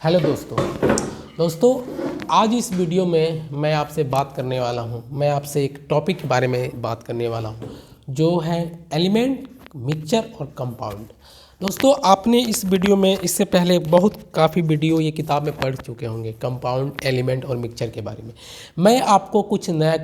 Hello दोस्तों आज इस वीडियो में मैं आपसे बात करने वाला हूं। मैं आपसे एक टॉपिक के बारे में बात करने वाला हूं जो है एलिमेंट, मिक्सचर और कंपाउंड। दोस्तों आपने इस वीडियो में इससे पहले काफ़ी वीडियो ये किताब में पढ़ चुके होंगे कंपाउंड, एलिमेंट और मिक्सचर के बारे में। मैं आपको कुछ नया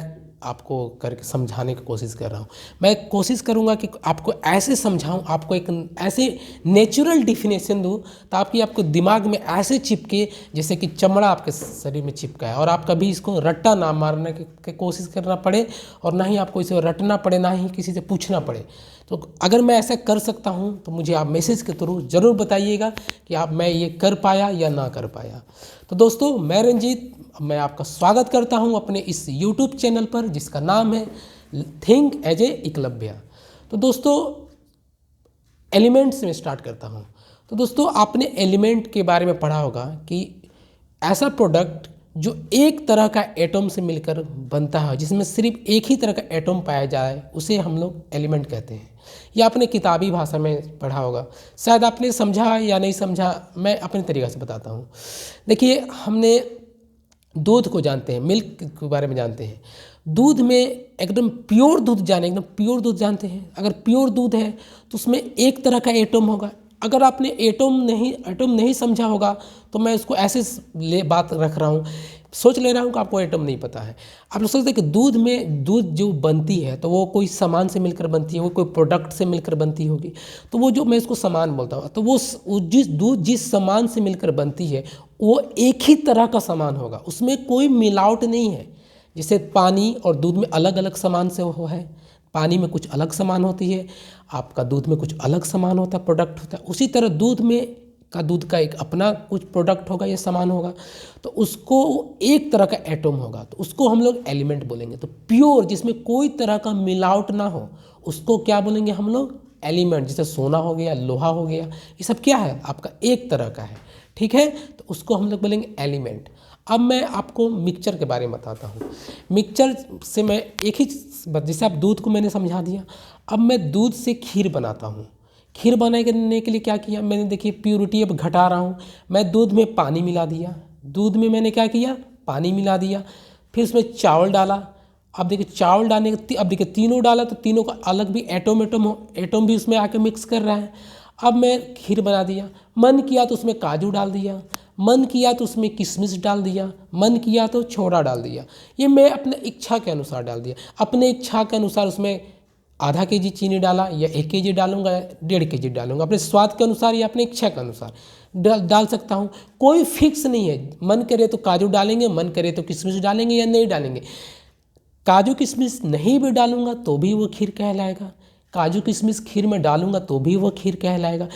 आपको करके समझाने की कोशिश कर रहा हूँ। मैं कोशिश करूँगा कि आपको ऐसे समझाऊँ, आपको एक ऐसे नेचुरल डिफिनेशन दूँ ताकि आपको दिमाग में ऐसे चिपके जैसे कि चमड़ा आपके शरीर में चिपका है और आप कभी इसको रट्टा ना मारने की कोशिश करना पड़े और ना ही आपको इसे रटना पड़े, ना ही किसी से पूछना पड़े। तो अगर मैं ऐसा कर सकता हूँ तो मुझे आप मैसेज के थ्रू ज़रूर बताइएगा कि मैं ये कर पाया या ना कर पाया। तो दोस्तों मैं रंजीत, मैं आपका स्वागत करता हूं अपने इस YouTube चैनल पर जिसका नाम है थिंक एज ए एकलव्य। तो दोस्तों एलिमेंट्स में स्टार्ट करता हूं। तो दोस्तों आपने एलिमेंट के बारे में पढ़ा होगा कि ऐसा प्रोडक्ट जो एक तरह का एटम से मिलकर बनता है, जिसमें सिर्फ एक ही तरह का एटम पाया जाए, उसे हम लोग एलिमेंट कहते हैं। यह आपने किताबी भाषा में पढ़ा होगा, शायद आपने समझा या नहीं समझा, मैं अपने तरीक़े से बताता हूँ। देखिए, हमने दूध को जानते हैं, मिल्क के बारे में जानते हैं। दूध में एकदम प्योर दूध जानते हैं। अगर प्योर दूध है तो उसमें एक तरह का एटम होगा। अगर आपने एटम नहीं समझा होगा तो मैं उसको ऐसे बात रख रहा हूँ, सोच ले रहा हूँ कि आपको एटम नहीं पता है। आप लोग सोचते हैं कि दूध जो बनती है तो वो कोई सामान से मिलकर बनती है, वो कोई प्रोडक्ट से मिलकर बनती होगी। तो वो जो मैं इसको सामान बोलता हूँ, तो वो दूध जिस सामान से मिलकर बनती है वो एक ही तरह का सामान होगा, उसमें कोई मिलावट नहीं है। जैसे पानी और दूध में अलग अलग सामान से वो है, पानी में कुछ अलग सामान होती है, आपका दूध में कुछ अलग सामान होता है, प्रोडक्ट होता है। उसी तरह दूध का एक अपना कुछ प्रोडक्ट होगा या सामान होगा, तो उसको एक तरह का एटम होगा, तो उसको हम लोग एलिमेंट बोलेंगे। तो प्योर जिसमें कोई तरह का मिलावट ना हो उसको क्या बोलेंगे हम लोग? एलिमेंट। जैसे सोना हो गया, लोहा हो गया, ये सब क्या है? आपका एक तरह का है, ठीक है, तो उसको हम लोग बोलेंगे एलिमेंट। अब मैं आपको मिक्सचर के बारे में बताता हूँ। मिक्सचर से मैं एक ही जैसे आप दूध को मैंने समझा दिया, अब मैं दूध से खीर बनाता हूँ। खीर बनाने के लिए क्या किया मैंने, देखिए प्योरिटी अब घटा रहा हूँ। मैं दूध में पानी मिला दिया, दूध में मैंने क्या किया, पानी मिला दिया, फिर उसमें चावल डाला। अब देखिए चावल डालने के अब देखिए तीनों डाला तो तीनों का अलग भी एटम भी उसमें आके मिक्स कर रहा है। अब मैं खीर बना दिया, मन किया तो उसमें काजू डाल दिया, मन किया तो उसमें किशमिश डाल दिया, मन किया तो छोड़ा डाल दिया। ये मैं अपने इच्छा के अनुसार डाल दिया। अपने इच्छा के अनुसार उसमें आधा केजी चीनी डाला या 1 केजी डालूंगा या 1.5 केजी डालूंगा, अपने स्वाद के अनुसार या अपने इच्छा के अनुसार डाल सकता हूँ। कोई फिक्स नहीं है, मन करे तो काजू डालेंगे, मन करे तो किशमिश डालेंगे या नहीं डालेंगे। काजू किशमिश नहीं भी डालूंगा तो भी वो खीर कहलाएगा, काजू किशमिश खीर में डालूंगा तो भी वो खीर कहलाएगा।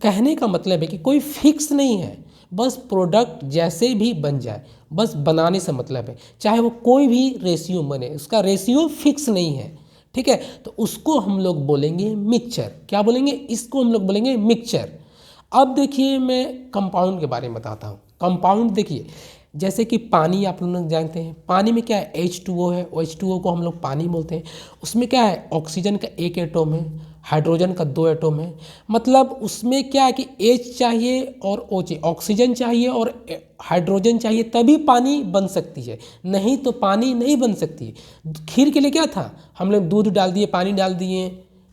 कहने का मतलब है कि कोई फिक्स नहीं है, बस प्रोडक्ट जैसे भी बन जाए, बस बनाने से मतलब है। चाहे वो कोई भी रेशियो बने, उसका रेशियो फिक्स नहीं है, ठीक है। तो उसको हम लोग बोलेंगे मिक्सचर। क्या बोलेंगे? इसको हम लोग बोलेंगे मिक्सचर। अब देखिए मैं कंपाउंड के बारे में बताता हूँ। कंपाउंड देखिए, जैसे कि पानी आप लोग जानते हैं, पानी में क्या है? H2O है, H2O को हम लोग पानी बोलते हैं। उसमें क्या है? ऑक्सीजन का 1 एटम है, हाइड्रोजन का 2 एटम है। मतलब उसमें क्या है कि H चाहिए और O चाहिए, ऑक्सीजन चाहिए और हाइड्रोजन चाहिए, तभी पानी बन सकती है, नहीं तो पानी नहीं बन सकती। खीर के लिए क्या था? हम लोग दूध डाल दिए, पानी डाल दिए,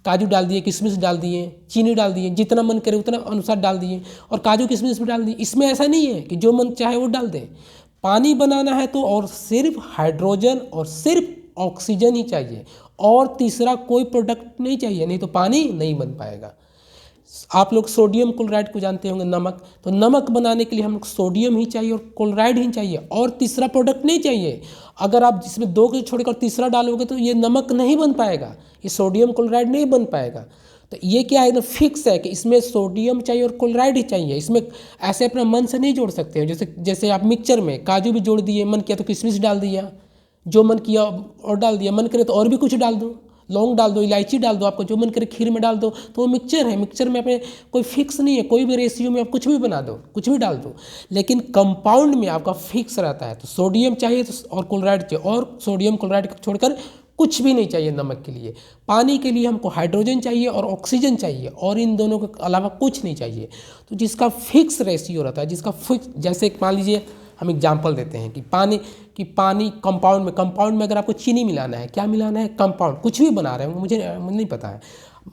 काजू डाल दिए, किशमिश डाल दिए, चीनी डाल दिए, जितना मन करे उतना अनुसार डाल दिए, और काजू किशमिश भी डाल दिए। इसमें ऐसा नहीं है कि जो मन चाहे वो डाल दें। पानी बनाना है तो और सिर्फ हाइड्रोजन और सिर्फ ऑक्सीजन ही चाहिए, और तीसरा कोई प्रोडक्ट नहीं चाहिए, नहीं तो पानी नहीं बन पाएगा। आप लोग सोडियम क्लोराइड को जानते होंगे, नमक। तो नमक बनाने के लिए हम लोग सोडियम ही चाहिए और क्लोराइड ही चाहिए, और तीसरा प्रोडक्ट नहीं चाहिए। अगर आप जिसमें 2 को छोड़कर तीसरा डालोगे तो ये नमक नहीं बन पाएगा, ये सोडियम क्लोराइड नहीं बन पाएगा। तो ये क्या है, एकदम फिक्स है कि इसमें सोडियम चाहिए और क्लोराइड ही चाहिए। इसमें ऐसे अपना मन से नहीं जोड़ सकते हैं। जैसे आप मिक्सचर में काजू भी जोड़ दिए, मन किया तो किशमिश डाल दिया, जो मन किया और डाल दिया, मन करे तो और भी कुछ डाल दो, लौंग डाल दो, इलायची डाल दो, आपको जो मन करे खीर में डाल दो, तो वो मिक्सचर है। मिक्सचर में अपने कोई फिक्स नहीं है, कोई भी रेशियो में आप कुछ भी बना दो, कुछ भी डाल दो। लेकिन कंपाउंड में आपका फिक्स रहता है, तो सोडियम चाहिए तो और क्लोराइड चाहिए, और सोडियम क्लोराइड को छोड़कर कुछ भी नहीं चाहिए नमक के लिए। पानी के लिए हमको हाइड्रोजन चाहिए और ऑक्सीजन चाहिए, और इन दोनों के अलावा कुछ नहीं चाहिए। तो जिसका फिक्स रेशियो रहता है, जिसका फिक्स, जैसे मान लीजिए हम एग्जाम्पल देते हैं कि पानी कंपाउंड में अगर आपको चीनी मिलाना है, क्या मिलाना है, कंपाउंड, कुछ भी बना रहे हैं, मुझे नहीं पता है,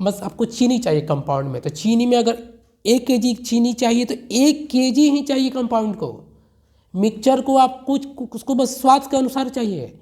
बस आपको चीनी चाहिए कंपाउंड में। तो चीनी में अगर 1 kg चीनी चाहिए तो 1 kg ही चाहिए कंपाउंड को। मिक्सचर को आप उसको बस स्वाद के अनुसार चाहिए।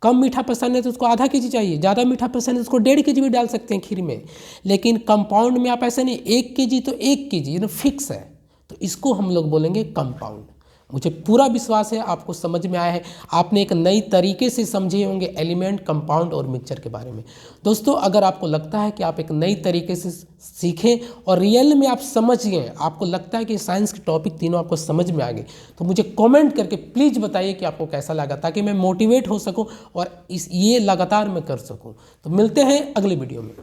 कम मीठा पसंद है तो उसको आधा kg चाहिए, ज़्यादा मीठा पसंद है तो उसको 1.5 kg भी डाल सकते हैं खीर में। लेकिन कंपाउंड में आप ऐसा नहीं, 1 kg तो 1 kg फिक्स है, तो इसको हम लोग बोलेंगे कंपाउंड। मुझे पूरा विश्वास है आपको समझ में आया है, आपने एक नई तरीके से समझे होंगे एलिमेंट, कंपाउंड और मिक्सचर के बारे में। दोस्तों, अगर आपको लगता है कि आप एक नई तरीके से सीखें और रियल में आप समझ गए, आपको लगता है कि साइंस के टॉपिक तीनों आपको समझ में आ गए, तो मुझे कमेंट करके प्लीज़ बताइए कि आपको कैसा लगा, ताकि मैं मोटिवेट हो सकूँ और ये लगातार मैं कर सकूँ। तो मिलते हैं अगले वीडियो में।